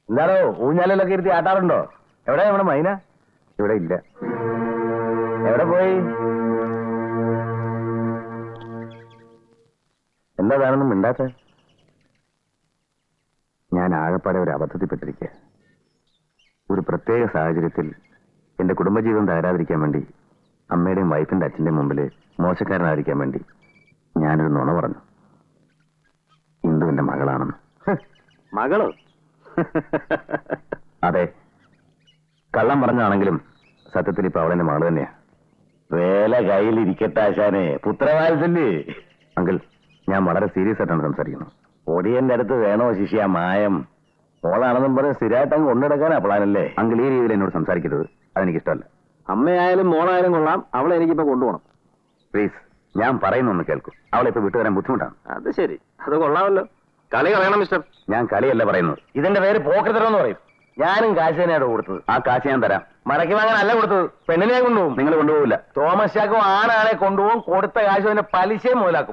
എന്താണോ ഊഞ്ഞാലിലൊക്കെ ഇരുത്തി ആട്ടാറുണ്ടോ? എവിടെ നമ്മുടെ മൈന? ഇവിടെ ഇല്ല. എവിടെ പോയി? എന്താണെന്നും മിണ്ടാത്ത? ഞാൻ ആകപ്പാടെ ഒരു അബദ്ധത്തിൽപ്പെട്ടിരിക്കുക. ഒരു പ്രത്യേക സാഹചര്യത്തിൽ എന്റെ കുടുംബജീവിതം തകരാതിരിക്കാൻ വേണ്ടി, അമ്മയുടെയും വൈഫിന്റെ അച്ഛന്റെയും മുമ്പിൽ മോശക്കാരനായിരിക്കാൻ വേണ്ടി ഞാനൊരു നുണ പറഞ്ഞു. ഇന്ദുവിന്റെ മകളാണെന്ന്. മകളോ? അതെ, കള്ളം പറഞ്ഞാണെങ്കിലും സത്യത്തിൽ ഇപ്പൊ അവളെന്റെ മകള് തന്നെയാ. വേല കയ്യിലിരിക്കട്ടെ ആശാനെ, പുത്രവാത്സല്യേ. അങ്കിൾ, ഞാൻ വളരെ സീരിയസ് ആയിട്ടാണ് സംസാരിക്കുന്നത്. ഒടിയന്റെ അടുത്ത് വേണോ ശിഷ്യ മായം? മോളാണെന്നും പറഞ്ഞ് സ്ഥിരമായിട്ട് അങ്ങ് കൊണ്ടെടുക്കാനാ പ്ലാനല്ലേ? അങ്കിൾ, ഈ രീതിയിൽ എന്നോട് സംസാരിക്കരുത്, അതെനിക്കിഷ്ടമല്ല. അമ്മയായാലും മോളായാലും കൊള്ളാം, അവളെ എനിക്കിപ്പോ കൊണ്ടുപോകണം. പ്ലീസ്, ഞാൻ പറയുന്നൊന്ന് കേൾക്കും. അവളെ ഇപ്പൊ വിട്ടുവരാൻ ബുദ്ധിമുട്ടാണ്. അത് ശരി, അത് കൊള്ളാമല്ലോ. കളി കളയണം മിസ്റ്റർ. ഞാൻ കളിയല്ല പറയുന്നത്. ഇതിന്റെ പേര് പോക്കറ്റെന്ന് പറയും. ഞാനും കാശ് തന്നെയാണ് കൊടുത്തത്. ആ കാശ് ഞാൻ തരാം. മടക്കി വാങ്ങാനല്ല കൊടുത്തത്, പെണ്ണിനെ കൊണ്ടുപോകും. നിങ്ങൾ കൊണ്ടുപോകില്ല. തോമസ് ചാക്കോ ആണാളെ കൊണ്ടുപോകും. കൊടുത്ത കാശ് അതിന്റെ പലിശയും മുതലാക്കും.